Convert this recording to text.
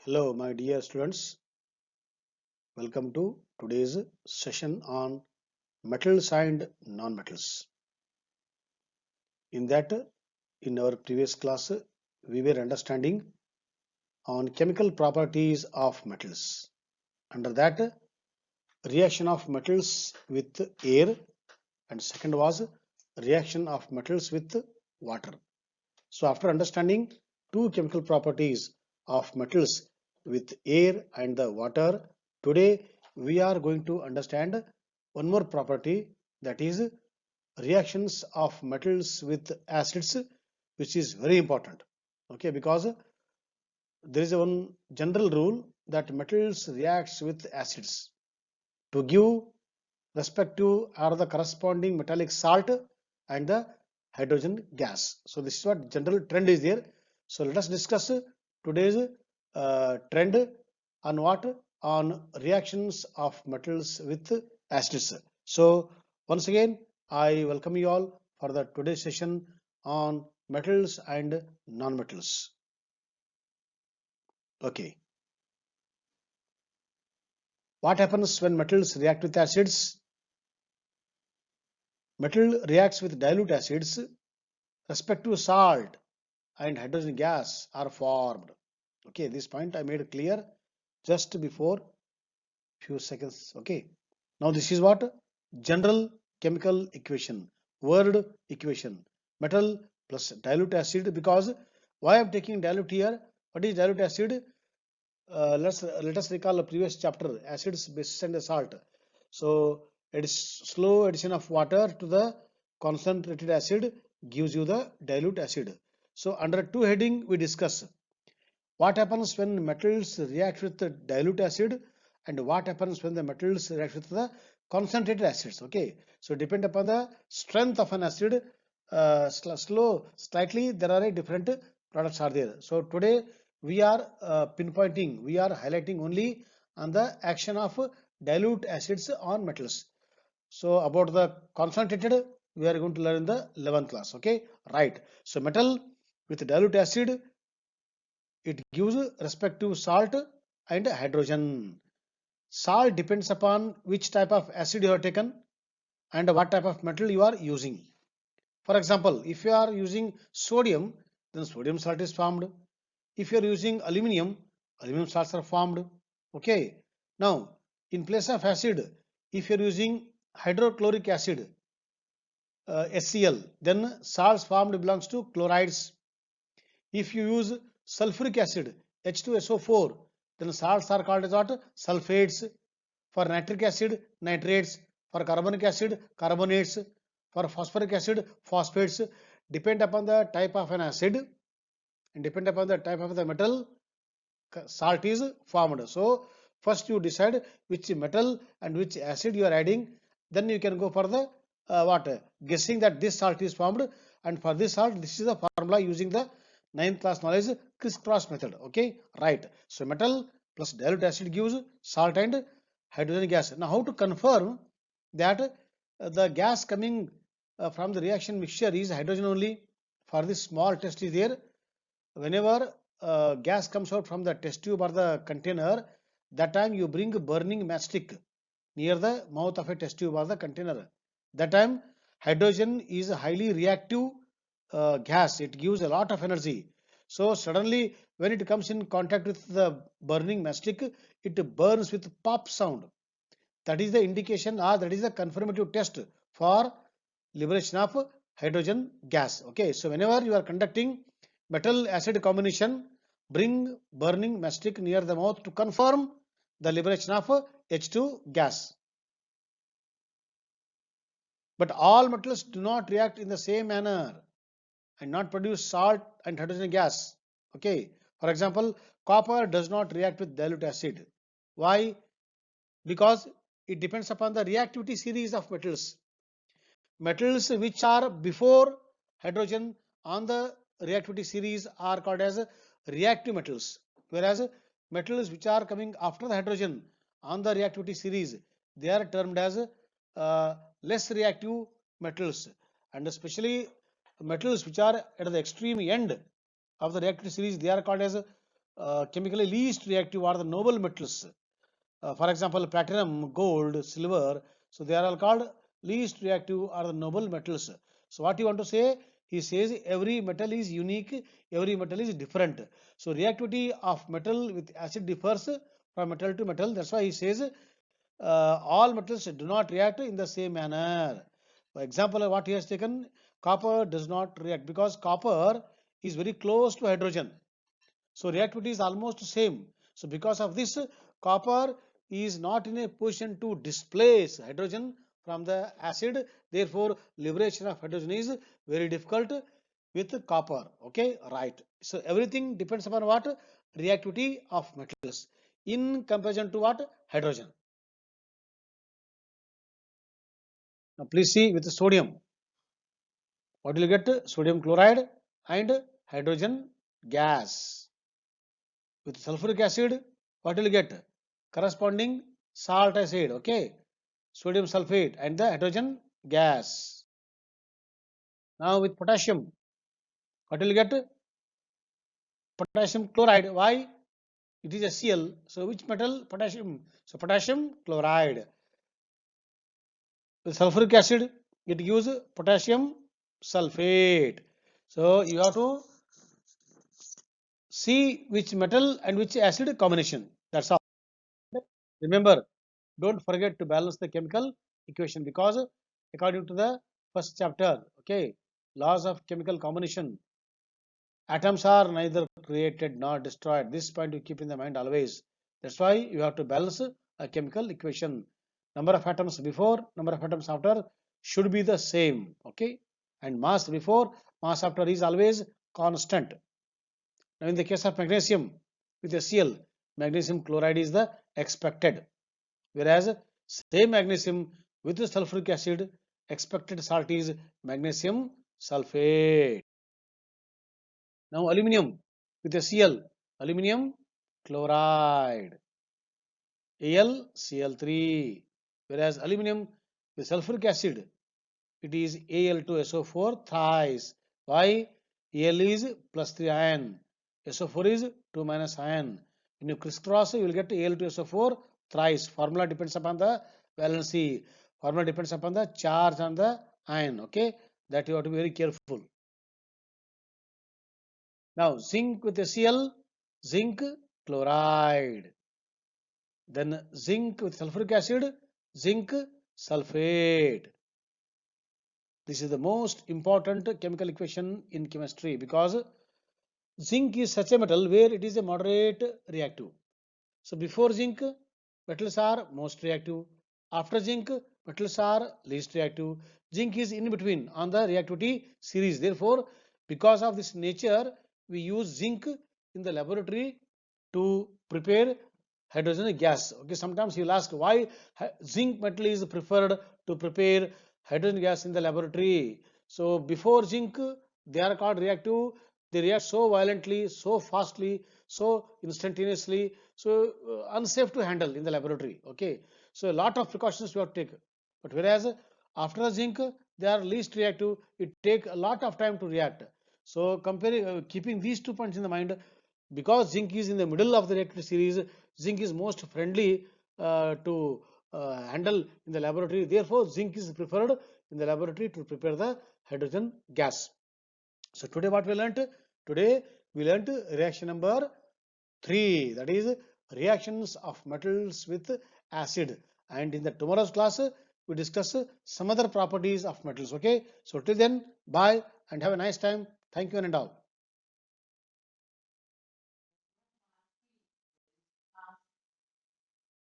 Hello, my dear students. Welcome to today's session on metals and non-metals. In that, in our previous class, we were understanding on chemical properties of metals. Under that, reaction of metals with air, and second was reaction of metals with water. So after understanding two chemical properties of metals with air and the water, today we are going to understand one more property, that is reactions of metals with acids, which is very important. Okay, because there is one general rule that metals reacts with acids to give respective or the corresponding metallic salt and the hydrogen gas. So this is what general trend is there. So let us discuss today's trend on what? On reactions of metals with acids. So once again, I welcome you all for the today's session on metals and non-metals. Okay. What happens when metals react with acids? Metal reacts with dilute acids, respective salt and hydrogen gas are formed. Okay, this point I made clear just before few seconds. Okay, now this is what general chemical equation, word equation, metal plus dilute acid. Because why I'm taking dilute here? What is dilute acid? Let us recall the previous chapter, acids, bases and salt. So it is slow addition of water to the concentrated acid gives you the dilute acid. So under two heading we discuss what happens when metals react with the dilute acid and what happens when the metals react with the concentrated acids. Okay, so depend upon the strength of an acid, slightly there are a different products are there. So today we are pinpointing, we are highlighting only on the action of dilute acids on metals. So about the concentrated we are going to learn in the 11th class. Okay, right. So metal with dilute acid, it gives respective salt and hydrogen. Salt depends upon which type of acid you have taken and what type of metal you are using. For example, if you are using sodium, then sodium salt is formed. If you are using aluminum, aluminum salts are formed. Okay. Now, in place of acid, if you are using hydrochloric acid, HCl, then salts formed belongs to chlorides. If you use sulfuric acid, H2SO4, then salts are called as what? Sulfates. For nitric acid, nitrates. For carbonic acid, carbonates. For phosphoric acid, phosphates. Depend upon the type of an acid and depend upon the type of the metal, salt is formed. So first you decide which metal and which acid you are adding, then you can go for the what guessing that this salt is formed, and for this salt this is the formula using the 9th class knowledge crisscross method. Okay, right. So metal plus dilute acid gives salt and hydrogen gas. Now how to confirm that the gas coming from the reaction mixture is hydrogen only? For this small test is there. Whenever gas comes out from the test tube or the container, that time you bring burning matchstick near the mouth of a test tube or the container. That time hydrogen is a highly reactive gas. It gives a lot of energy. So suddenly when it comes in contact with the burning matchstick, it burns with pop sound. That is the indication, or that is the confirmative test for liberation of hydrogen gas. Okay, so whenever you are conducting metal acid combination, bring burning matchstick near the mouth to confirm the liberation of H2 gas. But all metals do not react in the same manner and not produce salt and hydrogen gas. Okay, for example, copper does not react with dilute acid. Why? Because it depends upon the reactivity series of metals. Metals which are before hydrogen on the reactivity series are called as reactive metals, whereas metals which are coming after the hydrogen on the reactivity series, they are termed as less reactive metals, and especially metals which are at the extreme end of the reactivity series, they are called as chemically least reactive are the noble metals. For example, platinum, gold, silver. So they are all called least reactive or the noble metals. So what you want to say? He says every metal is unique, every metal is different. So reactivity of metal with acid differs from metal to metal. That's why he says all metals do not react in the same manner. For example, what he has taken, copper does not react because copper is very close to hydrogen. So reactivity is almost same. So because of this, copper is not in a position to displace hydrogen from the acid. Therefore, liberation of hydrogen is very difficult with copper. Okay, right. So everything depends upon what? Reactivity of metals in comparison to what? Hydrogen. Now please see with sodium. What will you get? Sodium chloride and hydrogen gas. With sulfuric acid, what will you get? Corresponding salt acid, okay? Sodium sulfate and the hydrogen gas. Now with potassium, what will you get? Potassium chloride. Why? It is HCl. So which metal? Potassium. So potassium chloride. With sulfuric acid, it gives potassium sulfate. So you have to see which metal and which acid combination. That's all. Remember, don't forget to balance the chemical equation because according to the first chapter, okay, laws of chemical combination, atoms are neither created nor destroyed. This point you keep in the mind always. That's why you have to balance a chemical equation. Number of atoms before, number of atoms after should be the same, okay, and mass before, mass after is always constant. Now in the case of magnesium with HCl, magnesium chloride is the expected, whereas same magnesium with sulfuric acid, expected salt is magnesium sulfate. Now aluminum with HCl, aluminum chloride, AlCl3, whereas aluminum with sulfuric acid, it is Al2SO4 thrice. Why? Al is plus 3 ion, SO4 is 2 minus ion. When you crisscross, you will get Al2SO4 thrice. Formula depends upon the valency. Formula depends upon the charge on the ion. Okay, that you have to be very careful. Now, zinc with HCl, zinc chloride. Then zinc with sulfuric acid, zinc sulfate. This is the most important chemical equation in chemistry because zinc is such a metal where it is a moderate reactive. So before zinc, metals are most reactive. After zinc, metals are least reactive. Zinc is in between on the reactivity series. Therefore, because of this nature, we use zinc in the laboratory to prepare hydrogen gas. Okay, sometimes you'll ask why zinc metal is preferred to prepare hydrogen gas in the laboratory. So before zinc, they are called reactive. They react so violently, so fastly, so instantaneously, so unsafe to handle in the laboratory. Okay, so a lot of precautions you have to take. But whereas after zinc, they are least reactive. It take a lot of time to react. So comparing, keeping these 2 points in the mind, because zinc is in the middle of the reactor series, zinc is most friendly to handle in the laboratory. Therefore, zinc is preferred in the laboratory to prepare the hydrogen gas. So today what we learnt? Today we learnt reaction number 3, that is reactions of metals with acid. And in the tomorrow's class we discuss some other properties of metals. Okay, so till then, bye and have a nice time. Thank you and all.